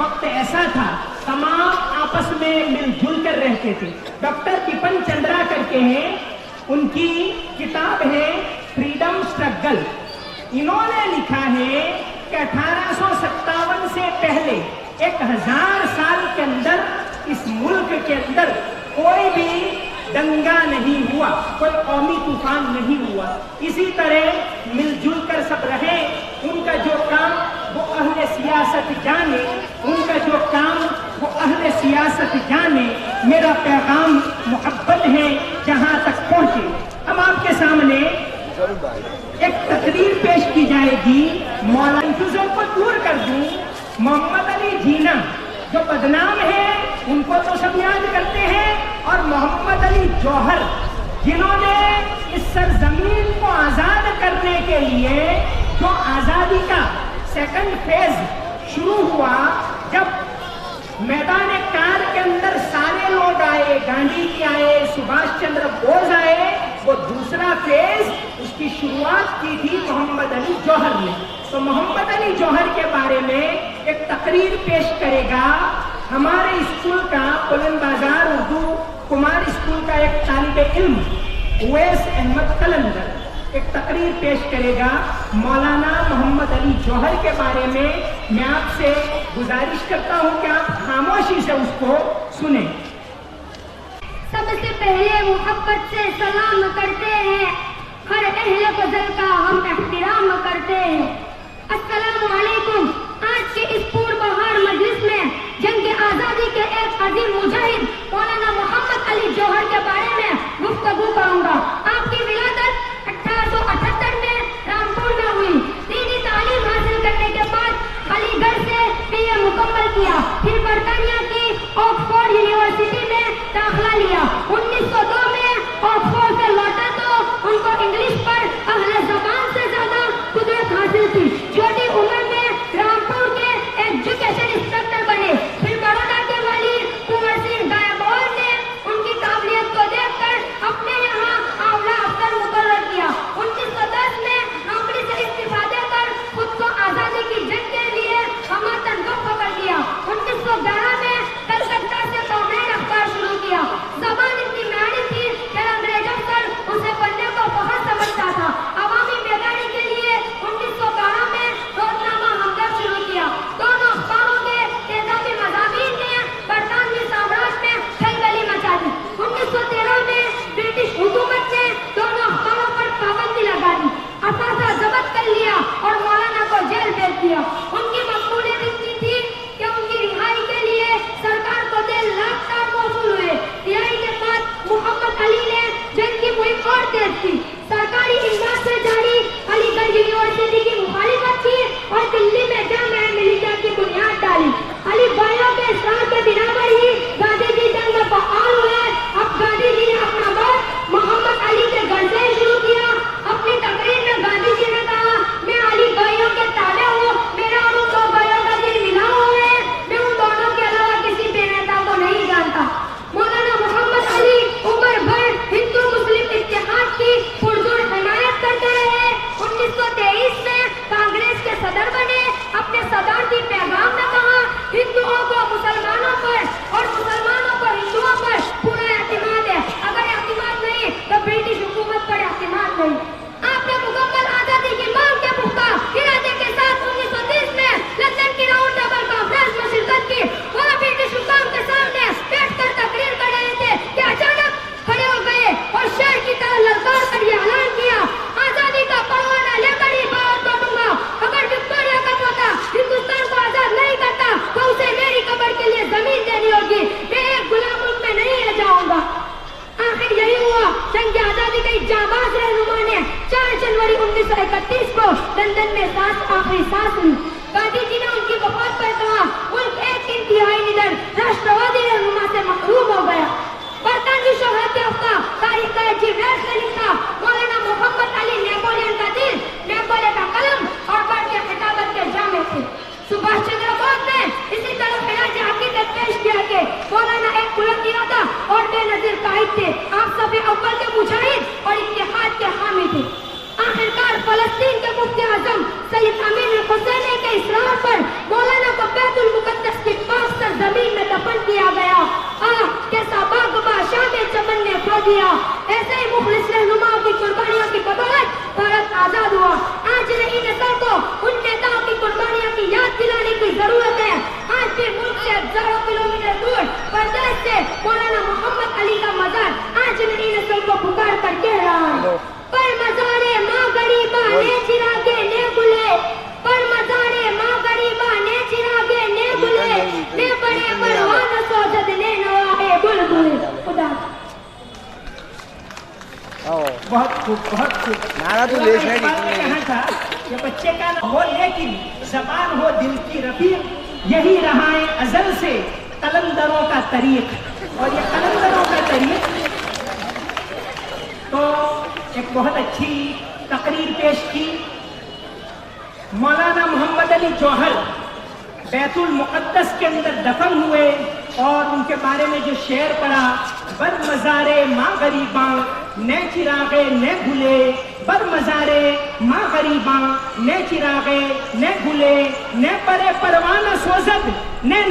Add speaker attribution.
Speaker 1: وقت ایسا تھا تمام آپس میں مل جل کر رہتے تھے. ڈاکٹر بپن چندرا کر کے ہیں, ان کی کتاب ہے فریڈم اسٹرگل. انہوں نے لکھا ہے کہ 1857 سے پہلے 1000 سال کے اندر اس ملک کے اندر کوئی بھی دنگا نہیں ہوا, کوئی قومی طوفان نہیں ہوا. اسی طرح مل جل کر سب رہے. ان کا جو کام وہ اہل سیاست جانے, ان کا جو کام وہ اہل سیاست جانے. میرا پیغام محبت ہے جہاں تک پہنچے. اب آپ کے سامنے ایک تقریر پیش کی جائے گی. مولانا کو دور کر دوں, محمد علی جینا جو بدنام ہے ان کو تو سب یاد کرتے ہیں, اور محمد علی جوہر جنہوں نے اس سرزمین کو آزاد کرنے کے لیے جو آزادی کا سیکنڈ فیز شروع ہوا, جب میدان کار کے اندر سارے لوگ آئے, گاندھی جی آئے, سبھاش چندر بوس آئے, وہ دوسرا فیز اس کی شروعات کی تھی محمد علی جوہر نے. تو محمد علی جوہر کے بارے میں ایک تقریر پیش کرے گا ہمارے اسکول کا, بلند بازار اردو کمار اسکول کا ایک طالب علم اویس احمد قلندر ایک تقریر پیش کرے گا مولانا محمد علی جوہر کے بارے میں. میں آپ سے گزارش کرتا ہوں کہ آپ خاموشی سے اس کو سنیں.
Speaker 2: سب سے پہلے محبت سے سلام کرتے ہیں, ہر اہل فضل کا ہم احترام کرتے ہیں. السلام علیکم. آج کے اس پور بہار مجلس میں جنگ آزادی کے ایک عظیم مجاہد مولانا محمد علی جوہر کے بارے میں گفتگو کروں گا. آپ کی ولادت 1878 میں رامپور میں ہوئی. دینی تعلیم حاصل کرنے کے بعد علی گڑھ سے BA مکمل کیا, پھر برطانیہ کی آکسفورڈ یونیورسٹی میں داخلہ لیا. 1902 میں آکسفورڈ سے لوٹا تو ان کو انگلش پر اہل زبان سے زیادہ قدرت حاصل تھی. چھوٹی عمر میں رامپور کے ایجوکیشن انسپکٹر بنے. پھر بڑودا کے والی کنور سنگھ گائیکواڑ نے ان کی قابلیت کو دیکھ کر اپنے یہاں آولا افسر مقرر کیا. 1910 میں نوکری سے استعفا دے کر خود کو آزادی کی جنگ کے لیے ہماتن گپ پکڑ دیا. 1911 میں کلکتہ سے کامریڈ اخبار شروع کیا. زبان اتنی میاری تھی کہ انگریز افسر اسے پڑھنے کو بہت سمجھتا تھا. عوامی بیداری کے لیے 1912 میں روزنامہ ہمدرد شروع کیا. دونوں اخباروں کے تیزابی مضامین نے برطانوی سامراج میں کھلبلی مچا دی. 1913 میں برٹش حکومت نے دونوں اخباروں پر پابندی لگا دی, اثاثہ ضبط کر لیا اور مولانا کو جیل بھیج دیا. ان کی مقبولیت اتنی تھی کہ ان کی رہائی کے لیے سرکار کو 1.5 لاکھ تار موصول ہوئے. رہائی کے بعد محمد علی نے جنگ کی مہم اور تیز کی. سرکاری امداد سے جاری علی گڑھ یونیورسٹی کی مخالفت کی اور دلی میں جامعہ ملیہ کی بنیاد ڈالی. علی بھائیوں کے اصرار کے بنا پر ہی گاندھی جی جنگ میں فعال ہوئے. اب گاندھی جی نے اپنا بات محمد علی کے گھر سے شروع کیا. اپنی تقریر میں گاندھی جی نے کہا, میں علی بھائیوں کے تابع ہوں, میرا اور ان 2 بھائیوں کا دل ملا ہوا ہے, میں ان دونوں کے علاوہ کسی بے نیتا کو نہیں جانتا. مولانا محمد علی عمر بھر ہندو مسلم اتحاد کی پرزور حمایت کرتے رہے. 1923 میں کانگریس کے صدر بنے. اپنے صدارتی پیغام میں کہا, ہندوؤں کو مسلمانوں پر اور مسلمانوں کو ہندوؤں پر پورا اعتماد ہے, اگر اعتماد نہیں تو برٹش حکومت پر اعتماد نہیں. آپ نے مکمل آزادی کی مانگ کے پختہ ارادے کے ساتھ 1930 میں لندن کی راؤنڈ ٹیبل کانفرنس میں شرکت کی. وہاں برٹش حکام کے سامنے بیٹھ کر تقریر کر رہے تھے کہ اچانک کھڑے ہو گئے اور شہر کی طرح للکار کر یہ اعلان کیا, آزادی کا پروانہ لے کر ہی باہر توڑوں گا. اگر وکٹوریہ کا پوتا ہندوستان کو آزاد نہیں کرتا تو اسے میری قبر کے لیے زمین دینی ہوگی. میں ایک غلام ملک میں نہیں رہ جاؤں گا. آخر یہی ہوا. جنگ آزادی کے جانباز رہنما نے 4 جنوری 1931 کو لندن میں آخری سانس لی. گاندھی جی نے ان کی وفات پر کہا, ملک ایک انتہائی نڈر راشٹروادی رہنما سے محروم ہو گیا. برطانوی شہرت یافتہ تاریخ کا عجیب ریس نے لکھا, مولانا محمد علی نیپولین کا دل, نیپولین کا قلم اور بڑھ کے خطابت کے جامع تھے. سبھاش چندر بوس نے اسی طرح خراج عقیدت پیش کیا کہ مولانا ایک بلند ارادہ اور بے نظیر قائد تھے. آپ صف اول کے مجاہد اور اتحاد کے حامی تھے. آخرکار فلسطین کے مفتی اعظم سید امین الحسینی کے اصرار پر مولانا کو بیت المقدس کی دوں خدا
Speaker 1: بہت خوب بہت خوب.
Speaker 3: نعرہ تو لے
Speaker 1: اقبال نے کہا تھا کہ بچے کا نام ہو لیکن زبان ہو دل کی رفیق، یہی رہا ہے ازل سے قلندروں کا طریق. اور یہ قلندروں کا طریق تو ایک بہت اچھی تقریر پیش کی. مولانا محمد علی جوہر بیت المقدس کے اندر دفن ہوئے اور ان کے بارے میں جو شعر پڑھا، بر مزارے ماں غریباں نے چراغے نے بھولے، بر مزارے ماں غریباں نے چراغے نے بھولے، نے پرے پروانہ سوزد نے